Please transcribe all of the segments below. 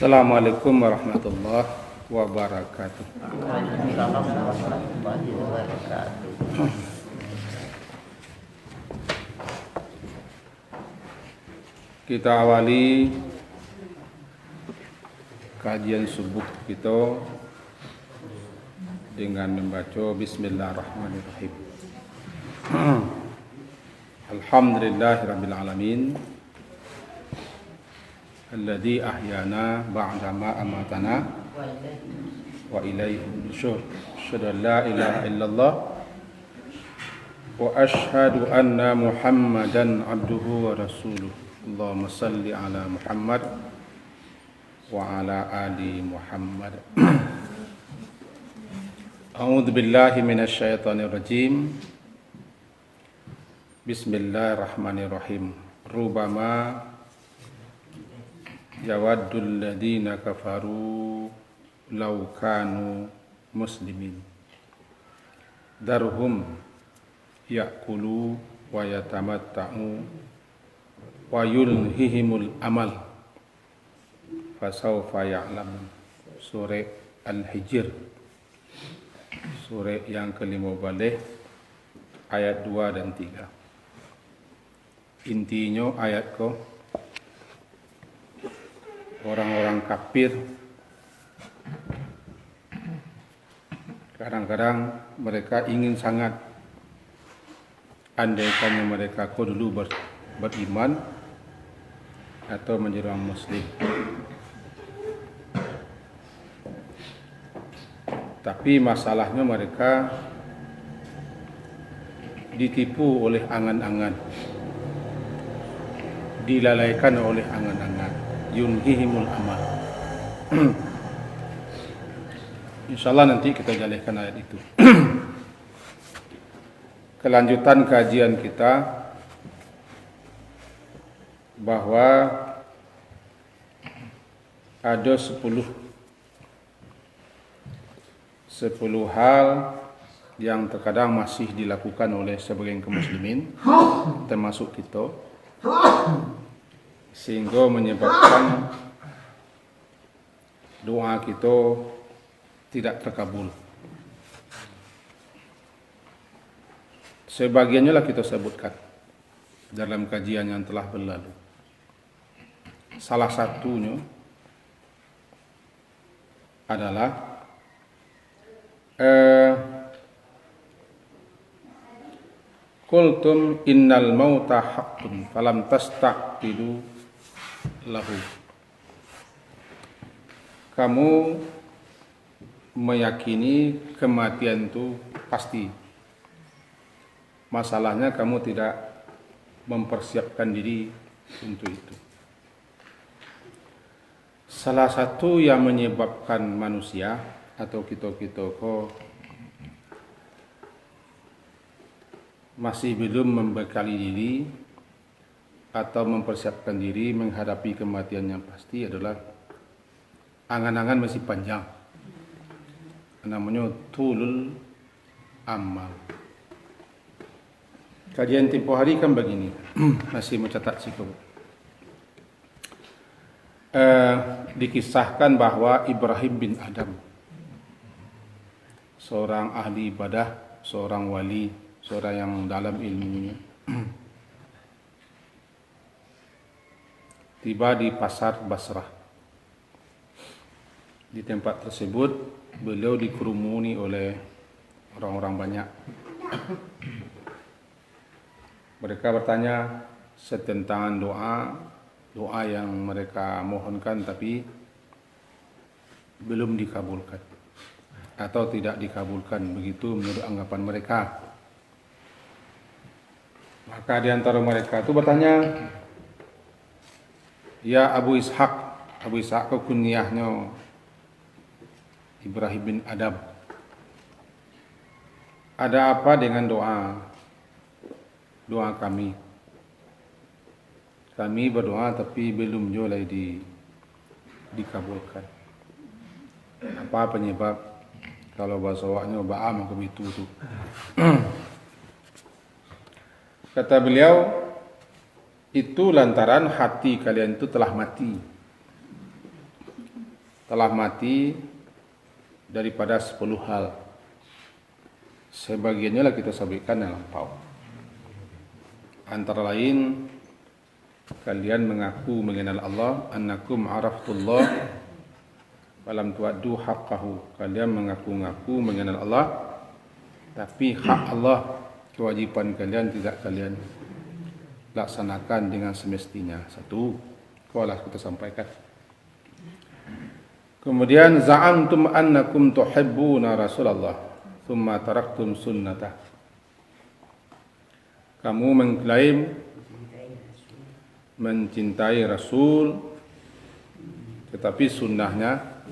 Assalamualaikum warahmatullahi wabarakatuh. Waalaikumsalam warahmatullahi wabarakatuh. Kita awali kajian subuh kita dengan membaca Bismillahirrahmanirrahim. Alhamdulillahirabbil alamin. Alladzi ahyana ba'dama amatana wa ilaihi nusyur. Asyhadu an la ilaha illallah wa asyhadu anna Muhammadan abduhu wa rasuluh. Allahumma salli ala Muhammad wa ala ali Muhammad. A'udzu billahi minasy syaithanir rajim. Bismillahirrahmanirrahim. Rubama yawaddul ladzina kafaru law kanu muslimin darhum ya'kulu wa yatamatta'u wa yulhihimul amal fasawfa ya'lamun. Surah Al-Hijr, surah yang ke-15 ayat 2 dan 3. Intinya ayat orang-orang kafir kadang-kadang mereka ingin sangat andaikannya mereka dulu beriman atau menjadi orang muslim, tapi masalahnya mereka ditipu oleh angan-angan, dilalaikan oleh angan-angan, yunhihimul amal. Insyaallah nanti kita jalankan ayat itu. Kelanjutan kajian kita bahwa ada 10 hal yang terkadang masih dilakukan oleh sebagian kaum muslimin termasuk kita, sehingga menyebabkan doa kita tidak terkabul. Sebagiannya lah kita sebutkan dalam kajian yang telah berlalu. Salah satunya adalah qultum innal mauta haqqun falam tastaqilu lahu. Kamu meyakini kematian itu pasti. Masalahnya kamu tidak mempersiapkan diri untuk itu. Salah satu yang menyebabkan manusia atau kita masih belum membekali diri atau mempersiapkan diri menghadapi kematian yang pasti adalah angan-angan masih panjang. Namanya tulul amal. Kajian tempoh hari kan begini. Masih mencatat sikap. Dikisahkan bahwa Ibrahim bin Adam, seorang ahli ibadah, seorang wali, seorang yang dalam ilmunya, tiba di pasar Basrah. Di tempat tersebut beliau dikerumuni oleh orang-orang banyak. Mereka bertanya tentang doa yang mereka mohonkan tapi belum dikabulkan atau tidak dikabulkan, begitu menurut anggapan mereka. Maka di antara mereka itu bertanya, ya Abu Ishaq itu kunyahnya Ibrahim bin Adam, ada apa dengan doa kami? Kami berdoa tapi belum juga dikabulkan. Apa penyebab? Kalau bahasa awaknya ba'am ke itu tu. Kata beliau, itu lantaran hati kalian itu telah mati. telah mati daripada 10 hal. Sebagiannya lah kita sampaikan yang lampau. Antara lain, kalian mengaku mengenal Allah, annakum araftullah falam tuaddu haqqahu. Kalian mengaku-ngaku mengenal Allah, tapi hak Allah, kewajiban kalian tidak kalian laksanakan dengan semestinya. Satu, kualah kita sampaikan. Kemudian za'amtum annakum tuhibbuna Rasulullah thumma taraktum sunnatah. Kamu mengklaim mencintai Rasul, tetapi sunnahnya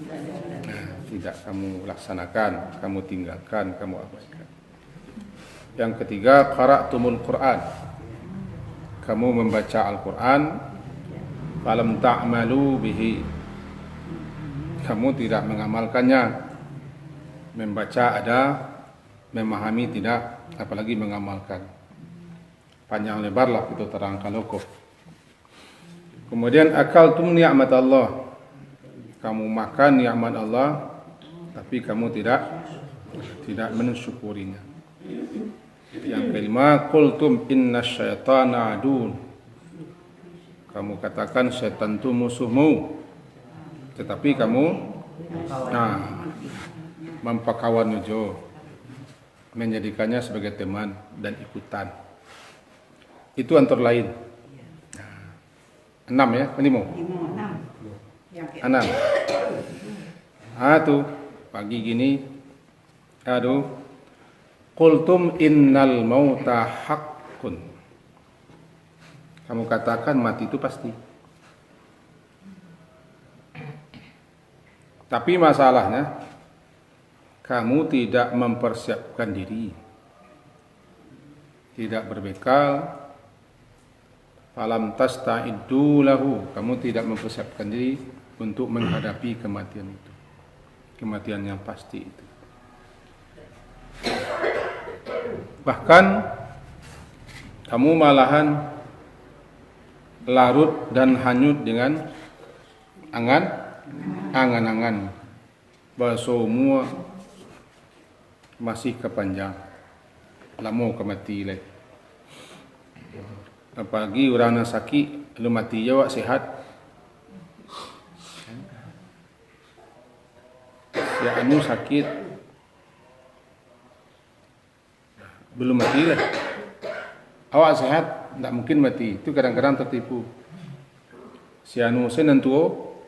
tidak kamu laksanakan, kamu tinggalkan, kamu abaikan. Yang ketiga, qara'tumul Qur'an. Kamu membaca Al-Quran, falam ta'malu bihi. Kamu tidak mengamalkannya. Membaca ada, memahami tidak, apalagi mengamalkan. Panjang lebarlah itu terangkan hukum. Kemudian akaltum ni'mat Allah. Kamu makan nikmat Allah, tapi kamu tidak mensyukurinya. Yang kelima, qultum inna syaitana adun. Kamu katakan syaitan itu musuhmu, tetapi kamu mempakawan ujo, menjadikannya sebagai teman dan ikutan. Itu antara lain. 6 ya, 5. 6. Tuh pagi gini, qultum innal mauta haqqun. Kamu katakan mati itu pasti. Tapi masalahnya, kamu tidak mempersiapkan diri, tidak berbekal. Falam tasta'iddu lahu. Kamu tidak mempersiapkan diri untuk menghadapi kematian itu, kematian yang pasti itu. Bahkan kamu malahan larut dan hanyut dengan angan-angan bahwa semua masih kepanjang, lama ke mati lagi. Apalagi orang yang sakit, lu mati jawab sehat. Ya anu sakit, belum mati lah. Awak sehat, tak mungkin mati. Itu kadang-kadang tertipu. Si anu senentuo,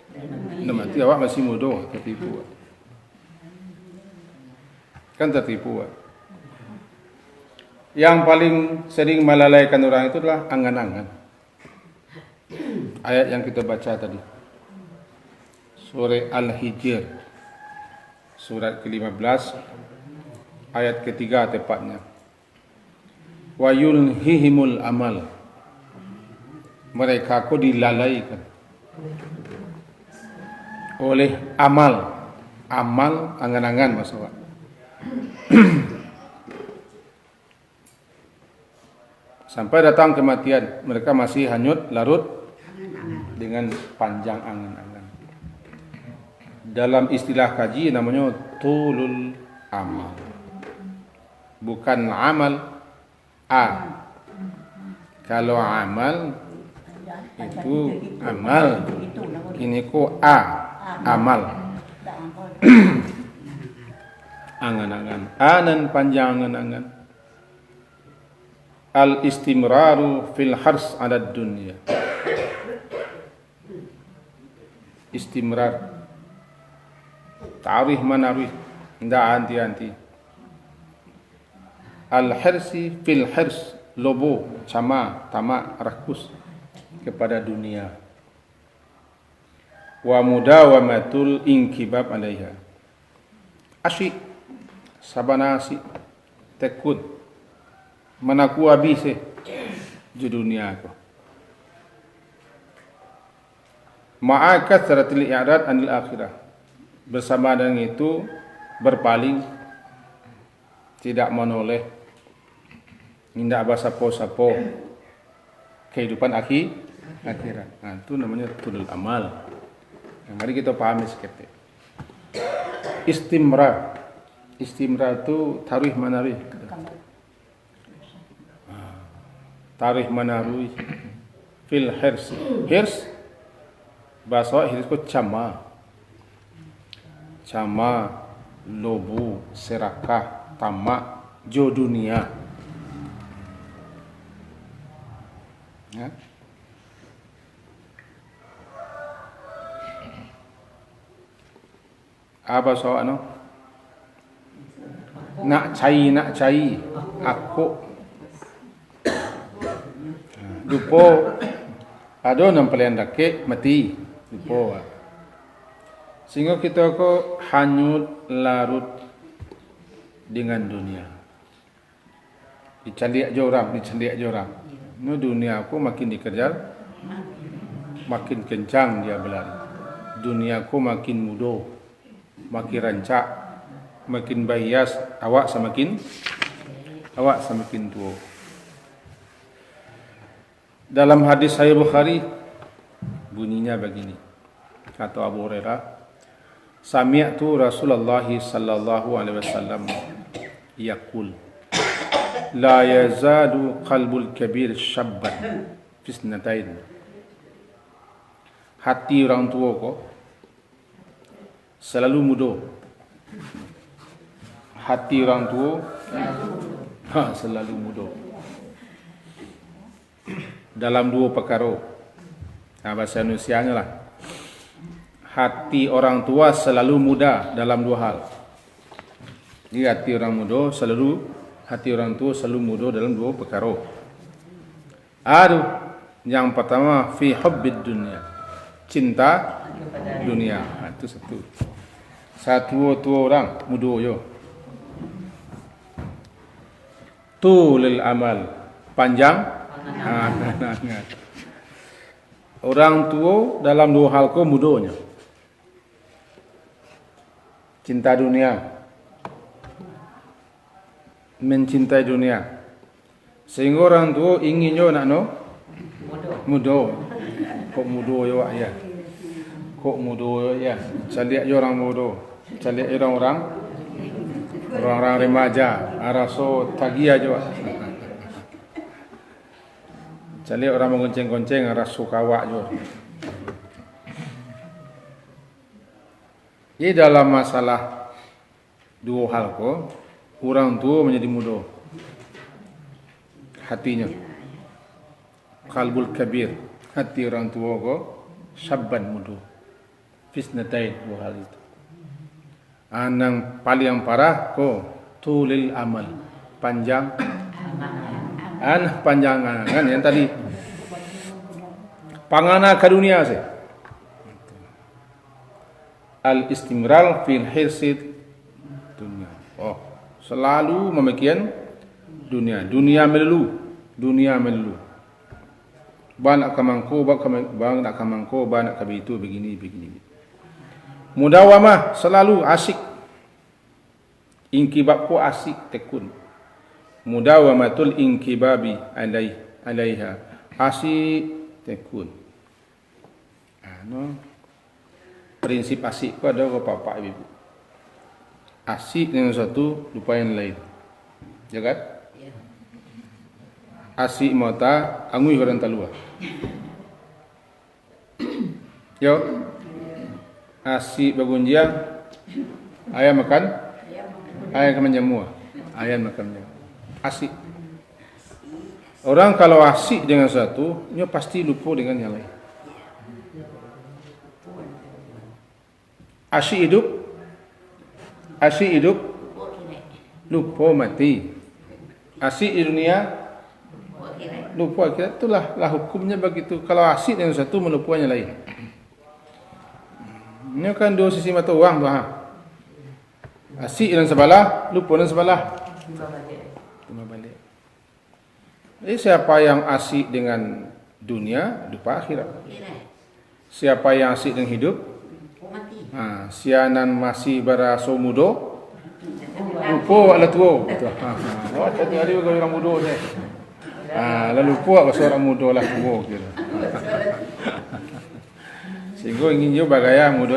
nak mati, awak masih muda, tertipu. Kan tertipu. Yang paling sering melalaikan orang itu adalah angan-angan. Ayat yang kita baca tadi, Surah Al-Hijr, surat ke-15, ayat ketiga tepatnya. Wa yulhihimul amal. Mereka kok dilalaikan oleh amal, angan-angan maksudnya. Sampai datang kematian, mereka masih hanyut larut dengan panjang angan-angan. Dalam istilah kaji namanya tulul amal, bukan amal. Kalau amal itu amal, ini kok amal. Angan-angan, anan panjang angan-angan. Al-istimraru fil hars ala dunia. Istimrar, ta'rif manarif, tidak anti-anti. Al-hirsi fil hirs, lobo, tamak, rakus kepada dunia. Wa mudawamatul inkibab alaiha. Asyik, sabanasi, tekut, manaku habis di dunia aku. Ma'a kathratil i'rad anil akhirah. Bersama dengan itu berpaling, tidak menoleh, tidak basapo-sapo kehidupan akhirat. Nah, itu namanya tulul amal. Yang mari kita pahami sedikit. istimrar. Istimrar tu tarikh manarih. Tarikh manarih fil hirs. Hirs bahasa hirs ko cama. Cama, lobu, serakah, tamak, jo dunia. Ya. Apa soal no? Nak cai aku lupa ada nam pelian dake mati lupa. Sehingga kita ko hanyut larut dengan dunia. Dicaliak je orang. No dunia aku makin dikejar, makin kencang dia berlari. Dunia aku makin mudah, makin rancak, makin bias, awak semakin tua. Dalam hadis Sahih Bukhari bunyinya begini. Kata Abu Hurairah, sami'tu Rasulullah sallallahu alaihi wasallam yaqul la yazadu qalbul kabir syabban fisnatain. Hati orang tua ko selalu muda. Hati orang tua selalu muda. Dalam dua perkara. Bahasa Indonesianya lah. Hati orang tua selalu muda dalam dua hal. Jadi hati orang tua selalu muda dalam dua perkara. Yang pertama fi hubbid dunia. Cinta dunia. Itu satu. Satu orang muda yo. Tulil amal, panjang angan. Orang tua dalam dua hal ko mudanya. Cinta dunia, mencintai dunia. Sehingga orang tua inginnya nak no muda. Kok muda yo ya? Kok muda ya? Caliak je orang muda. Caliak je orang remaja. Araso tagia je. Caliak orang mengonceng-gonceng araso kawak je. Jadi dalam masalah dua hal ko, orang tua menjadi muda. Hatinya. Qalbul kabir. Hati orang tua ko syabban muda. Fisnatain dua hal itu. Yang paling parah ko tulil amal. Panjang panjangan kan yang tadi pangana ke dunia sih. Al-istimral fil hirsid dunia. Selalu memakian dunia. Dunia melulu. Banak kamangko, banak kamangko, banak kabitu begini. Mudawamah selalu asik. Inkibab ko asik tekun. Mudawamatul inkibabi alaiha. Asik tekun. Prinsip asik itu ada ke bapak ibu. Asik dengan satu, lupa yang lain. Ya kan? Asik mata, angui orang talua. Yo. Asik bagunjiang, ayam makan, ayam makan jamu. Ayam makan jamu. Asik. Orang kalau asik dengan satu, dia pasti lupa dengan yang lain. Asyik hidup, lupa mati. Asyik di dunia, lupa akhirat. Itulah hukumnya begitu. Kalau asyik dengan satu, melupa yang lain. Ini kan dua sisi mata uang tu. Asyik dengan sebelah, lupa dengan sebelah. Timbal balik. Jadi siapa yang asyik dengan dunia, lupa akhirat. Siapa yang asyik dengan hidup, sianan masih beraso mudo, lupa ala tua. Tadi hari orang mudo je. Lalu lupa kalau seorang mudo lah tua gitu. Sehingga ingin juga bagaya mudo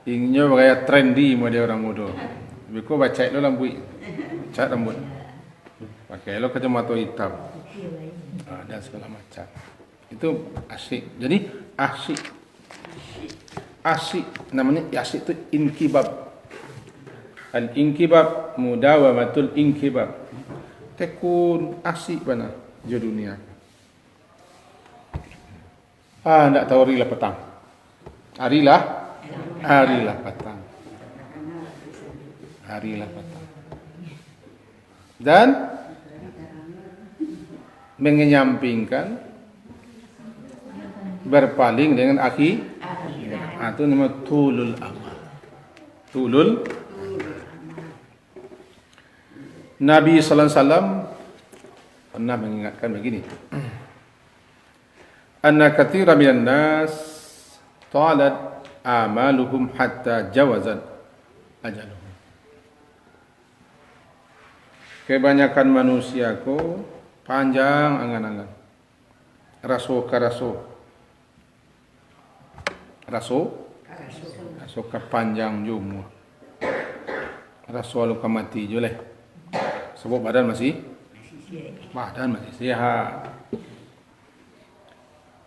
Inginnya gaya trendy mau dia orang muda. Biko baca lo rambut. Cat rambut. Pakai lo kacamata hitam. Dan segala macam. Itu asyik. Jadi asyik. Asyik namanya asyik itu inkibab. Al-inkibab mudawamatul inkibab. Tekun asyik mana di dunia. Nak tahu harilah petang. Harilah petang. Harilah petang. Dan mengenyampingkan berpaling dengan akhirat. Itu namanya tulul amal. Tulul. Nabi sallallahu alaihi wasallam pernah mengingatkan begini. Anna katsira minan nas talat amaluhum hatta jawazat ajaluhum. Kebanyakan manusia ko panjang angan-angan. Raso ka panjang jumu. Raso lu ka mati je leh. Sebab badan masih sihat.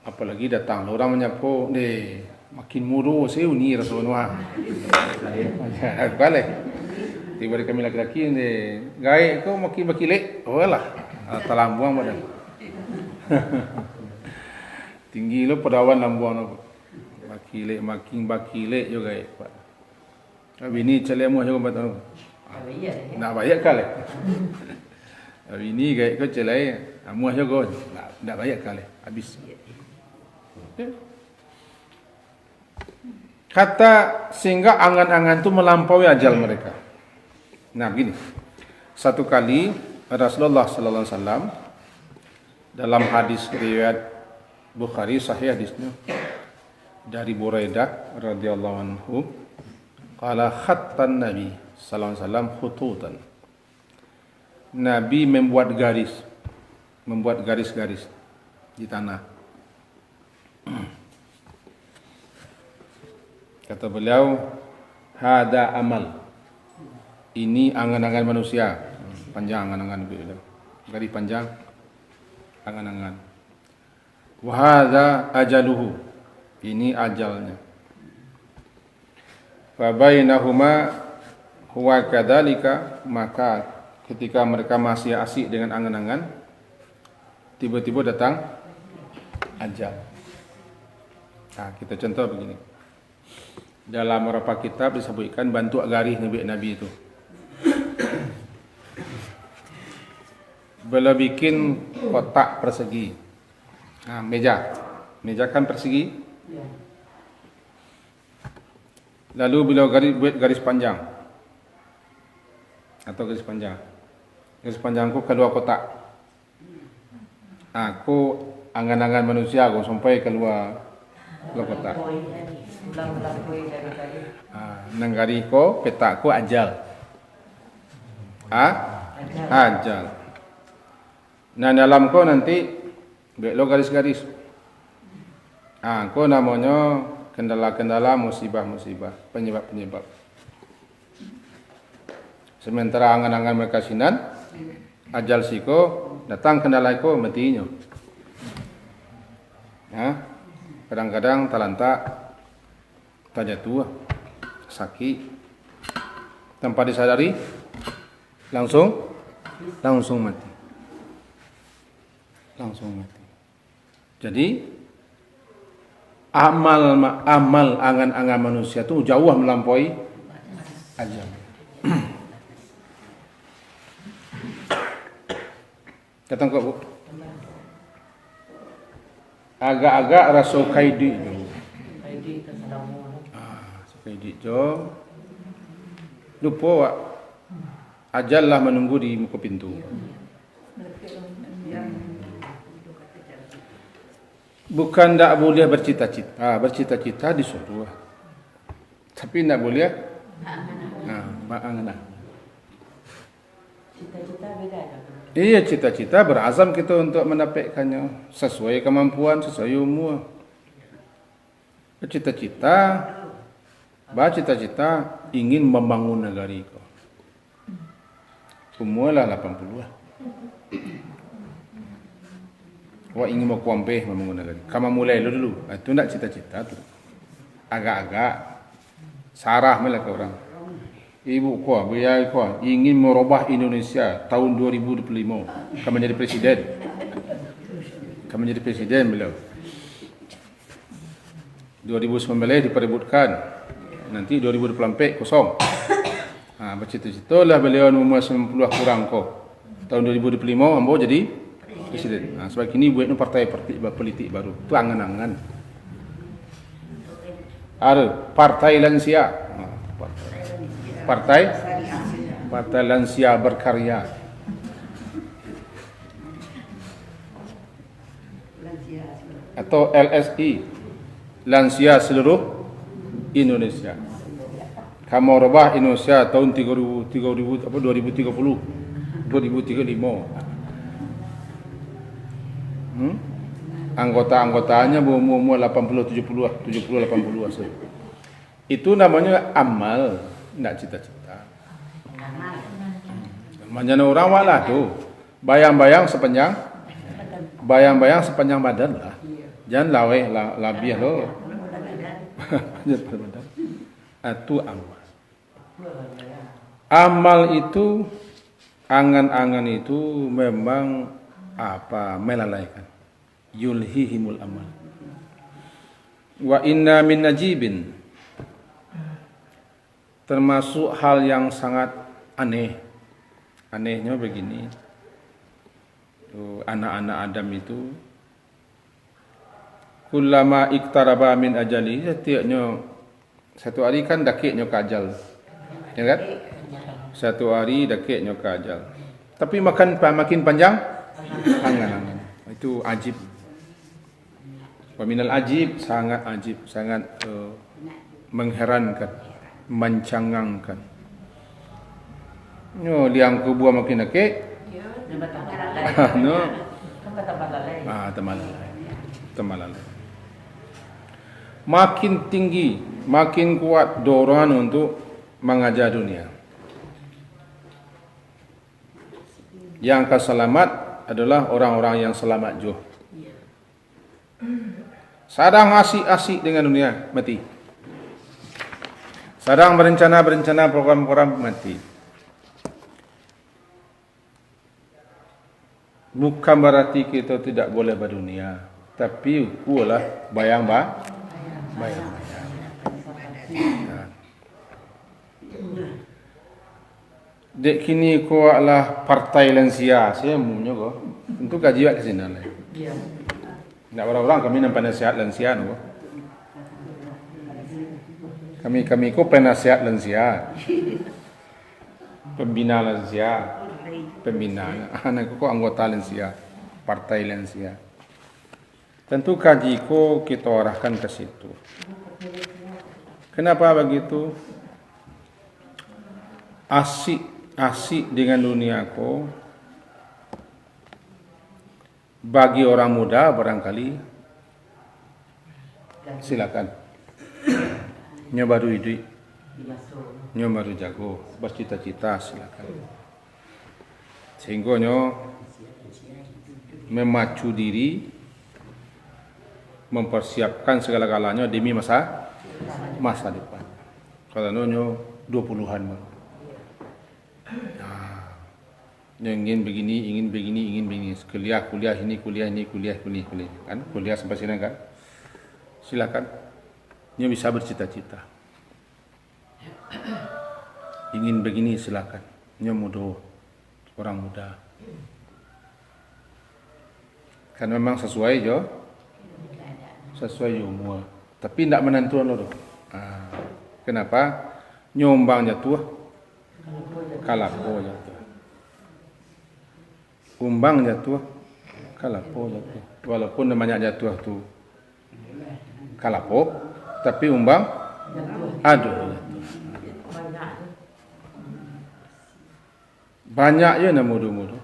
Apalagi datang orang menyapu deh makin muru saya ni rasa nuah. Balik. Tiba kami laki-laki ni gai kau makin bakilek. Oh lah. Talambuang badan. Tinggi lo perawan lambuang lo. Bakilek makin bakilek juga pak. Bini celemu juga betul. Nak bayar kali. Bini gai kau celai, amuah juga. Nak bayar kali. Habis. Kata sehingga angan-angan itu melampaui ajal mereka. Nah begini, satu kali Rasulullah sallallahu alaihi wasallam dalam hadis riwayat Bukhari sahih hadisnya dari Buraidah radhiyallahu anhu, qala khattan Nabi sallallahu alaihi wasallam khututan. Nabi membuat garis-garis di tanah. Kata beliau, hada amal. Ini angan-angan manusia. Panjang angan-angan beliau. Garis panjang angan-angan. Wa hadza ajaluhu. Ini ajalnya. Fa bainahuma huwa kadzalika, maka ketika mereka masih asik dengan angan-angan, tiba-tiba datang ajal. Nah, kita contoh begini. Dalam beberapa kitab disebutkan bantu garis Nabi itu. Beliau bikin kotak persegi. Nah, meja kan persegi. Lalu beliau buat garis panjang. Atau garis panjang. Garis panjangku kedua kotak. Aku angan-angan manusia aku sampai keluar kotak. Nanggari ko peta ko ajal. Ajal. Nah dalam ko nanti belok garis-garis. Ko namanya kendala-kendala, musibah-musibah, penyebab-penyebab. Sementara angan-angan mereka sinan, ajal siko datang kendala ko matinya. Kadang-kadang talantak, tajatuh, sakit, tanpa disadari, langsung mati. Jadi amal angan-angan manusia itu jauh melampaui ajal. Datang kok Bu. Agak-agak rasa kaidi. Kaidi jo. Lupa wak. Ajal lah menunggu di muka pintu. Bukan tak boleh bercita-cita. Bercita-cita disuruh. Tapi tak boleh angan-angan. Cita-cita beda kan? Iya, cita-cita berazam kita untuk mendapatkannya sesuai kemampuan, sesuai umur. Cita-cita Cita-cita ingin membangun negara ko. Umurlah 80 lah. Wah ingin mau kuampeh membangun negara. Kamu mulai dulu. Itu nak cita-cita tu. Agak-agak sarah melaka orang. Ibu kuah, beliau kuah ingin merubah Indonesia tahun 2025. Kamu jadi presiden. Kamu jadi presiden beliau. 2019 diperebutkan. Nanti 2024 kosong. Bercita-cita lah beliau umur 90 kurang kau. Tahun 2025 ambo jadi presiden. Sebab kini buat partai politik baru. Tu angan-angan. Ada partai lansia. Partai lansia berkarya. Atau LSI. Lansia seluruh Indonesia. Kamu rubah Indonesia tahun 2030, 2035. Anggota-anggotanya umur 80, 80 so. Itu namanya amal, tidak cita-cita. Namanya orang walah tu. Bayang-bayang sepanjang badan lah. Jangan labih lo. Itu amal. Amal itu, angan-angan itu memang melalaikan. Yulhihimul amal. Wa inna min najibin. Termasuk hal yang sangat aneh. Anehnya begini. Anak-anak Adam itu kullama iktaraba min ajali, setiapnya satu hari kan dakiknya ke ajal. Ya kan? Satu hari dakiknya ke ajal. Tapi makin panjang angan-angan. Itu ajib. Wa minal ajib, sangat ajib, sangat mengherankan, mencangangkan. Yo liang kubua makin dakik. No. Temalalai. Makin tinggi, makin kuat dorongan untuk mengajar dunia. Yang akan selamat adalah orang-orang yang selamat juga. Sedang asik-asik dengan dunia, mati. Sedang berencana program-program, mati. Bukan berarti kita tidak boleh berdunia, tapi kualah bayang-bayang. Dek kini ko adalah partai lansia, saya umumnya ko. Untuk kaji ke sini lah. Nak orang-orang kami nampak nasihat lansia no. Kami ko penasihat lansia. Pembina lansia. Anak ko anggota lansia, partai lansia. Tentu kaji ko kita arahkan ke situ. Kenapa begitu? Asik dengan dunia ko. Bagi orang muda barangkali silakan. Nyoba duit, nyoba jago, bercita-cita silakan. Sehingga memacu diri, mempersiapkan segala-galanya demi masa depan. Kalau nyo 20-an baru. Ingin begini. Kuliah ini. Kan? Kuliah sampai sini kan? Silakan. Nyo bisa bercita-cita. Ingin begini silakan. Nyo mudah. Orang muda. Kan memang sesuai umur. Tapi tidak menentukan loh. Kenapa? Nyombang jatuh, kalapo jatuh. Umbang jatuh, kalapo jatuh. Walaupun namanya jatuh tu kalapo, tapi umbang aduh. Banyak je nak mudu-mudu.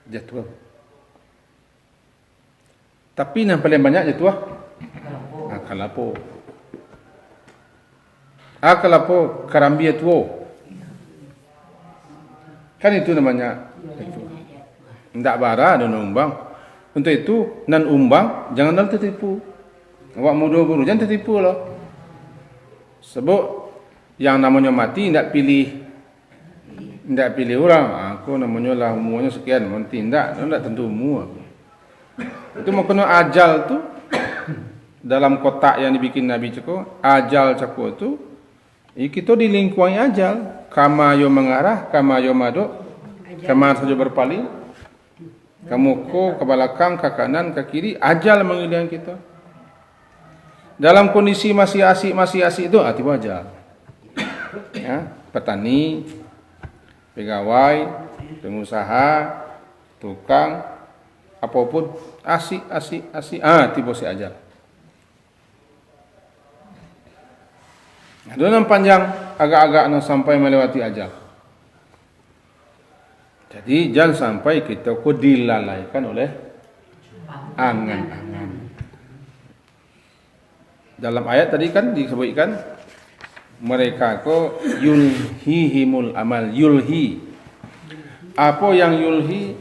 Jatuh. Tapi yang paling banyak jatuh kalapo. Kalapo karambia tuo. Kan itu namanya itu. Ndak bara dan umbang. Untuk itu nan umbang jangan tertipu. Awak muda guru jangan tertipu loh. Sebab yang namanya mati ndak pilih orang. Aku namanya lah umurnya sekian, mati ndak tentu umur. Itu mau kena ajal tu dalam kotak yang dibikin Nabi ceko, ajal ceko tu kita dilingkuangi ajal. Kama yo mengarah, kama yo maduk, kama saja berpaling. Kamu ke belakang, ke kanan, ke kiri, ajal mengiringi kita. Dalam kondisi masih asik itu tiba ajal. Ya, petani, pegawai, pengusaha, tukang, apapun asik, tiba si ajal. Dalam panjang agak-agak sampai melewati ajal. Jadi jangan sampai kita dilalaikan oleh angan-angan. Dalam ayat tadi kan disebutkan mereka ko yulhihimul amal, yulhi. Apa yang yulhi?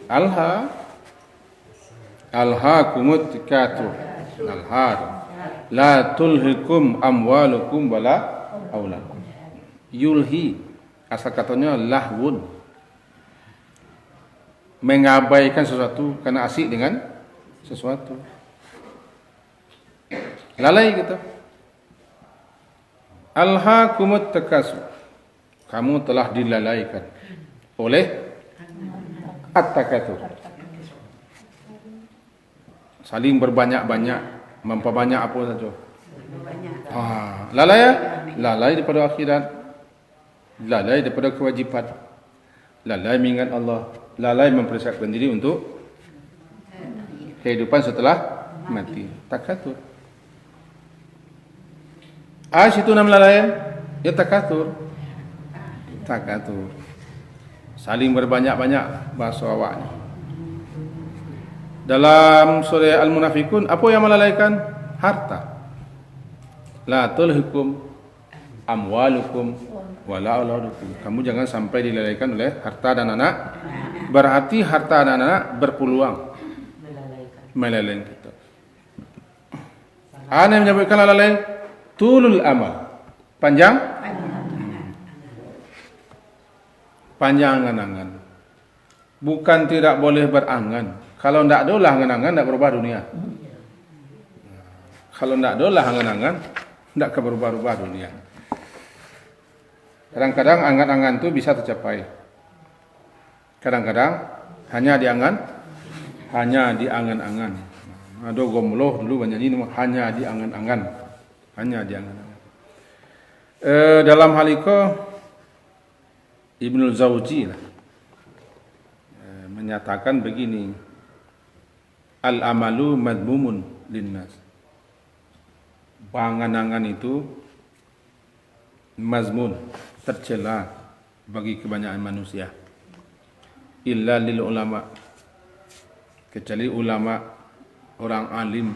Alhaakumut takatsur. La tulhikum amwalukum wala aulakum. Yulhi asal katanya lahwun, mengabaikan sesuatu karena asik dengan sesuatu. Lalai gitu. Alhaakumut takatsur. Kamu telah dilalaikan oleh at-takatsur. Saling berbanyak-banyak, memperbanyak apa saja. Lalai ya? Lalai daripada akhirat. Lalai daripada kewajipan. Lalai mengingat Allah. Lalai mempersiapkan diri untuk kehidupan setelah mati. Takatsur. Situ nama lalai ya takatsur. Saling berbanyak-banyak bahasa awaknya. Dalam surah Al-Munafikun, apa yang melalaikan? Harta. La tulhikum amwalukum wala auladukum. Kamu jangan sampai dilalaikan oleh harta dan anak. Berarti harta dan anak berpeluang melalaikan kita. Ana yang menyebutkan lalai tulul amal. Panjang angan-angan. Bukan tidak boleh berangan. Kalau tidak ada lah angan-angan, tidak berubah dunia. Kalau tidak ada lah angan-angan, tidak berubah dunia. Kadang-kadang angan-angan itu bisa tercapai. Kadang-kadang hanya diangan-angan. Ada gomloh dulu banyak ini hanya diangan-angan. Dalam hal itu Ibnu Zawji menyatakan begini, al-amalu madmumun linnas. Angan-angan itu mazmun, tercela bagi kebanyakan manusia. Illa lil ulama, kecuali ulama, orang alim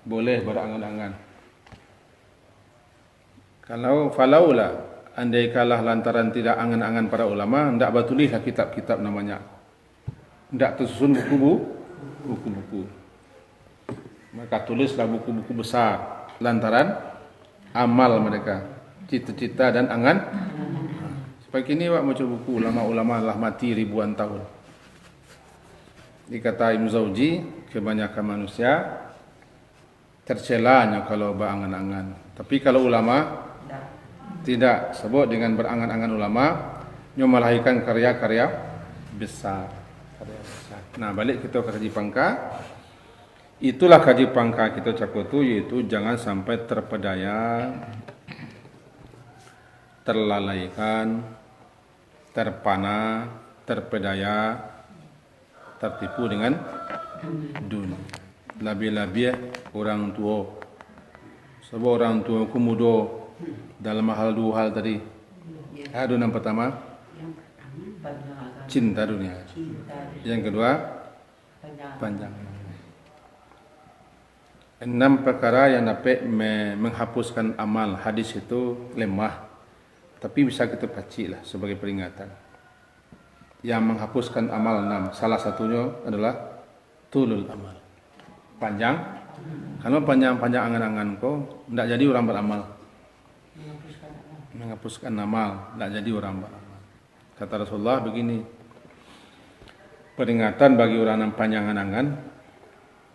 boleh berangan-angan. Kalau falaulah, andai kalah lantaran tidak angan-angan para ulama, hendak batulilah kitab-kitab namanya, hendak tersusun buku-buku. Maka tulislah buku-buku besar lantaran amal mereka, cita-cita dan angan. Seperti ini Pak baca buku ulama-ulama lah mati ribuan tahun. Dikata Ibnu Zawji, kebanyakan manusia tercelanya kalau berangan-angan. Tapi kalau ulama tidak, sebut dengan berangan-angan ulama yang melahirkan karya-karya besar. Nah, balik kita ke kaji pangka. Itulah kaji pangka kita cakap tu, yaitu jangan sampai terpedaya, terlalaikan, terpana, terpedaya, tertipu dengan dunia. Lebih-lebih orang tua. Sebab orang tua ku muda dalam hal dua hal tadi. Ada yang pertama, cinta dunia. Yang kedua, panjang. 6 perkara yang dapat menghapuskan amal. Hadis itu lemah, tapi bisa kita baca lah sebagai peringatan. Yang menghapuskan amal 6, salah satunya adalah tulul amal, panjang. Kalau panjang-panjang angan-angan kau, tidak jadi orang beramal. Menghapuskan amal, tidak jadi orang beramal. Kata Rasulullah begini, peringatan bagi orang yang panjang angan-angan,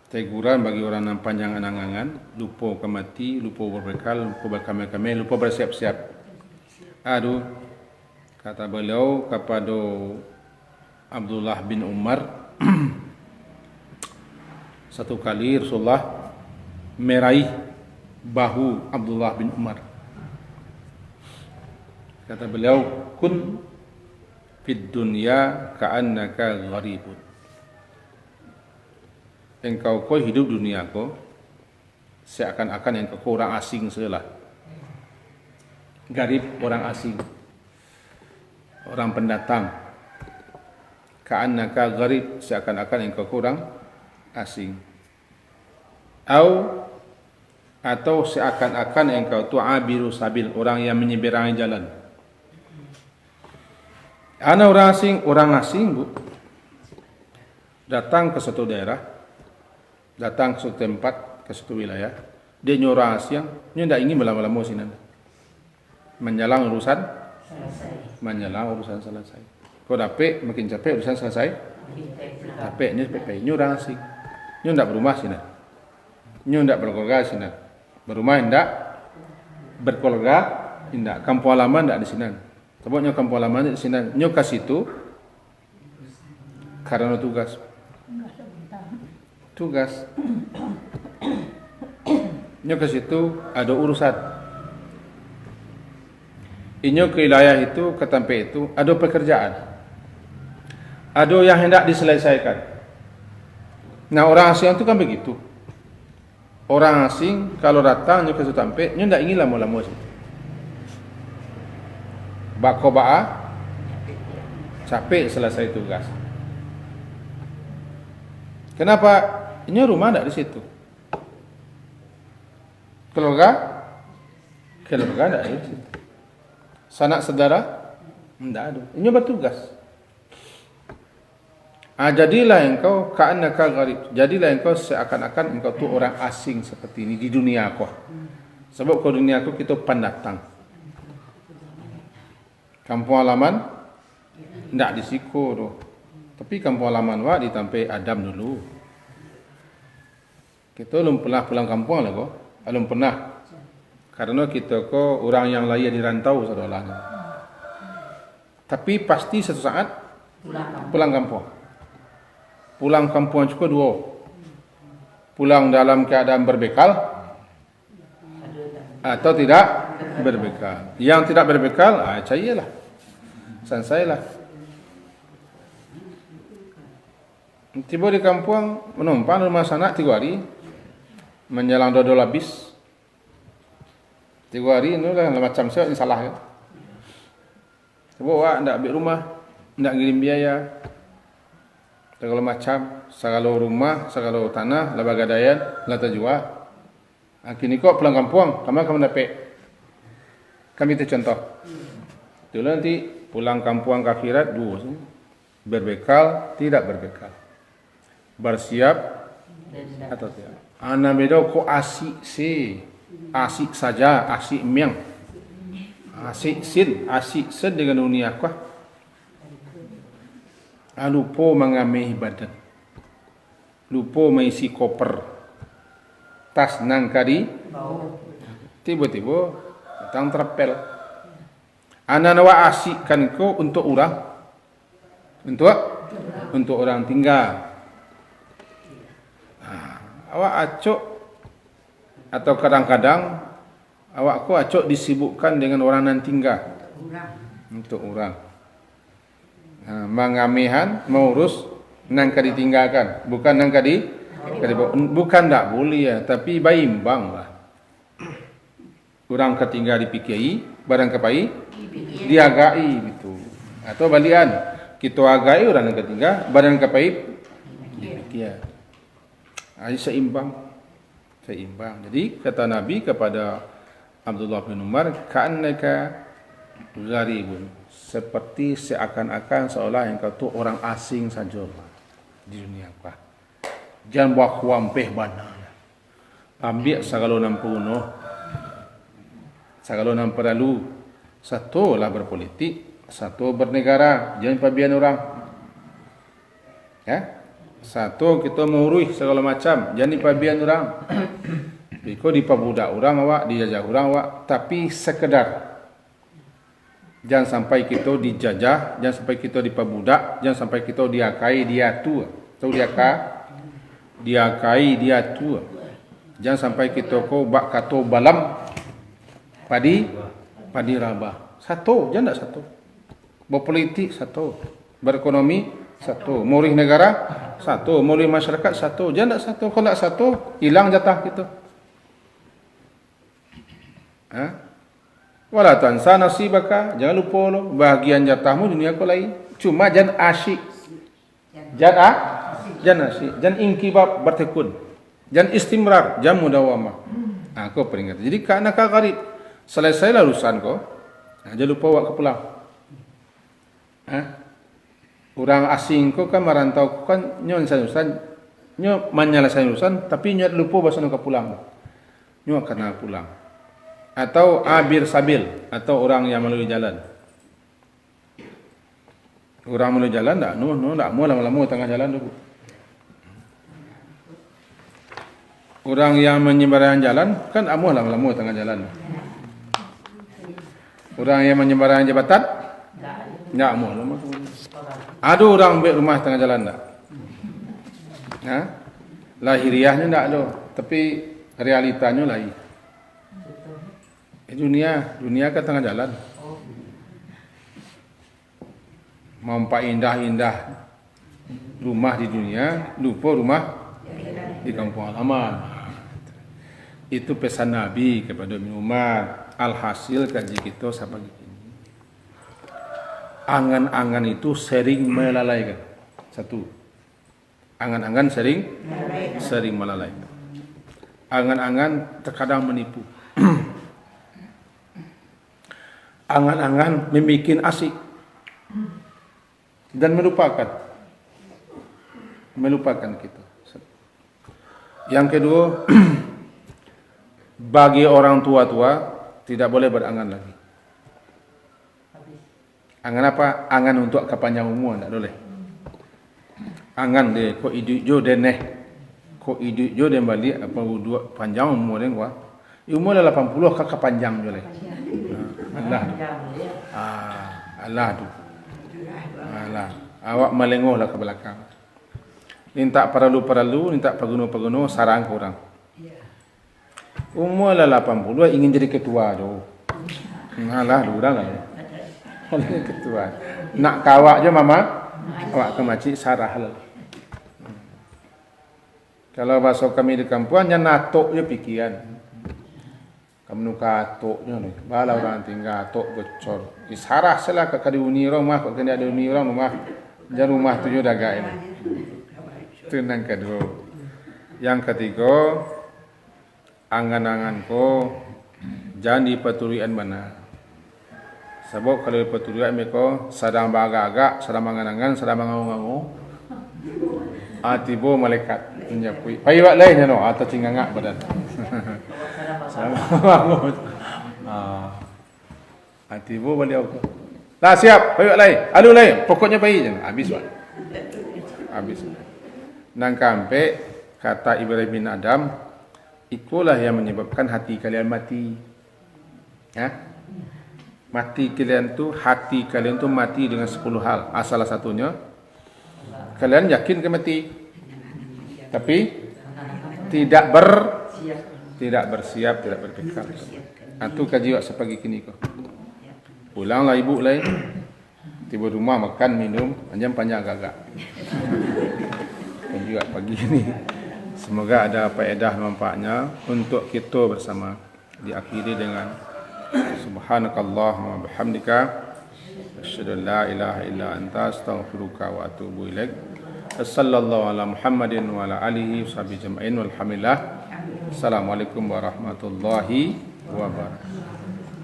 teguran bagi orang yang panjang angan-angan, lupa kemati, lupa berbekal, lupa berkamil-kamil, lupa bersiap-siap. Aduh, kata beliau kepada Abdullah bin Umar, satu kali Rasulullah meraih bahu Abdullah bin Umar. Kata beliau, kun fid dunya ka'annaka gharibun. Engkau hidup dunia kau seakan-akan engkau orang asing sajalah. Garib, orang asing, orang pendatang. Ka'annaka gharib, seakan-akan engkau orang asing. Atau seakan-akan engkau tu'abiru sabil, orang yang menyeberangi jalan. Ana orang asing bu, datang ke suatu daerah, datang ke suatu tempat, ke suatu wilayah, dia nyuruh asing, dia tidak ingin lama-lama sini. Menjalang urusan selesai. Kau dapat makin capek urusan selesai. Capeknya capek. Ini orang asing. Ini tidak berumah sini. Ini tidak berkeluarga sini. Berumah tidak, berkeluarga tidak. Kampung halaman tidak di sini. Sebabnya kampung halaman di sini. Ini ke situ karena tugas. Ini ke situ ada urusan. Inyo ke wilayah itu, ke tempat itu, ada pekerjaan. Ada yang hendak diselesaikan. Nah, orang asing itu kan begitu. Orang asing kalau datang ke suatu tempat, inyo tidak ingin lama-lama situ. Bakoba'a, capek selesai tugas. Kenapa? Inyo rumah tidak di situ. Keluarga tidak di situ. Sanak saudara tidak ada. Ini bertugas. Jadilah engkau ka'annaka gharib. Jadilah engkau seakan-akan engkau tu orang asing seperti ini di dunia aku. Sebab ke dunia aku kita pendatang. Kampung halaman tidak di siku tu. Tapi kampung halaman di tempat Adam dulu. Kita belum pernah pulang kampung lah kok. Belum pernah. Karena kita orang yang lahir di rantau saudara. Tapi pasti satu saat pulang kampung. Pulang kampung cukup dua. Pulang dalam keadaan berbekal atau tidak berbekal. Yang tidak berbekal, cayalah. Sansailah. Tiba di kampung, menumpang rumah sanak 3 hari. Menjelang dodol habis. 3 hari ini lah macam saya ini salah kan. Sebab tidak ambil rumah, tidak ngirim biaya. Segala macam, segala rumah, segala tanah, lah bagadayan, lah terjual. Kini kok pulang kampung, kamu dapat. Kami itu contoh. Itu nanti pulang kampung ke akhirat 2. Berbekal, tidak berbekal. Bersiap atau tidak. Anak beda kok asik sih. Asik saja, asik miang. Asik sin dengan dunia aku. Lupa mengamih badan. Lupa mengisi koper. Tas nangkadi. Tiba-tiba datang terpel. Anak nawa asikkan kau untuk orang. Untuk orang tinggal. Awak acok atau kadang-kadang awakku acok disibukkan dengan orang nan tinggal. Untuk orang. Mengamihan, mengurus nangka ditinggalkan, bukan nangka bukan tak boleh ya, tapi baimbang lah. Orang ketinggal dipikiri, barang kepai diagai gitu. Atau balian, kita agai orang yang ketinggal, barang kepai dipikir. Seimbang. seimbang. Jadi kata Nabi kepada Abdullah bin Umar, ka'annaka gharibun, seperti seakan-akan seolah engkau tu orang asing saja di dunia kau. Jangan buat kuampeh bana. Ambil segala nampuno. Segala namperalu. Satu lah berpolitik, satu bernegara, jangan pabian orang. Ya? Satu kita mengurus segala macam, jangan pabian orang. Biko dipabudak orang awak, dijajah orang awak, tapi sekedar. Jangan sampai kita dijajah, jangan sampai kita dipabudak, jangan sampai kita diakai dia tu. Tahu diakai dia tu. Jangan sampai kita ko bak kato balam padi rabah. Satu, jangan tak satu. Berpolitik satu, berekonomi satu, murih negara satu, murih masyarakat satu. Jangan tak satu. Kalau tak satu, hilang jatah kita. Wala tansa nasibaka, jangan lupa lo bahagian jatahmu dunia kau lain. Cuma jangan asyik. Jangan asyik, jangan inkibab bertekun. Jangan istimrar, jangan mudawamah. Kau peringat. Jadi kerana kau gharib, selesailah urusan kau. Jangan lupa awak ke pulang. Orang asing kau kan merantau kau kan nyon urusan, nyo menyelesaikan urusan, tapi nyo lupa bahasa nak pulang. Nyo kena pulang. Atau abir sabil, atau orang yang melalui jalan. Orang melalui jalan tak? Tak mau lama-lama tengah jalan dulu. Orang yang menyeberang jalan kan amuh lama-lama tengah jalan. Orang yang menyeberang jabatan tak amuh lama. Ada orang ambil rumah tengah jalan tak? Lahiriahnya tak ada, tapi realitanya lain. Dunia kan tengah jalan. Mampak indah-indah rumah di dunia, lupa rumah di kampung halaman. Itu pesan Nabi kepada Ibn Umar. Alhasil kaji kita sampai begini. Angan-angan itu sering melalaikan. Satu. Angan-angan sering melalaikan. Angan-angan terkadang menipu. Angan-angan membuat asik dan melupakan kita. Yang kedua, bagi orang tua-tua tidak boleh berangan lagi. Angan apa? Angan untuk kepanjang umur tak boleh. Angan dia ko hidup jo deneh. Ko hidup jo den balik apa dua panjang umur den gua. Umur 80 ka kepanjang jo le. Allah tu. Awak melengohlah ke belakang. Minta perlu, minta pegunu-pegunu sarang kurang. Umur 80 ingin jadi ketua tu. Ngalah durang lah. Ketua. Nak kawak je mama, awak ke makcik sarah lah. Kalau bahasa kami di kampung hanya natok je pikiran. Kamu katok je ni. Bala orang tinggal tok bocor. Disarah salah ke uni rumah, kok kena ada uni rumah. Jangan rumah tu je dagai ni. Itu yang kedua. Yang ketiga, angan-angan ko jangan dipeturian mana. Sebab kalau dipeturian mereka sedang beragak-agak, sedang mengangan-angan, sedang mengangu-angu. Tiba malaikat menyapui. Pai buat lain no atau cingangak badan. Sama. Tiba beliau. Dah siap, pai buat lain. Alu lain, pokoknya pai je. Habis buat. Habis. Nang kampe kata Ibrahim bin Adam, itulah yang menyebabkan hati kalian mati. Mati kalian tu, hati kalian tu mati dengan 10 hal. Salah satunya, kalian yakin ke mati, tapi tidak bersiap, tidak berpikir. Itu kaji wak sepagi kini ko. Pulanglah ibu lain, tiba rumah makan minum, panjang agak-agak. Kaji wak pagi ini. Semoga ada faedah manfaatnya untuk kita bersama. Diakhiri dengan subhanakallahumma bihamdika asyhadu an la ilaha illa anta astaghfiruka wa atubu ilaik. Sallallahu ala Muhammadin wa ala alihi washabihi jama'in walhamdulillah. Assalamualaikum warahmatullahi wabarakatuh.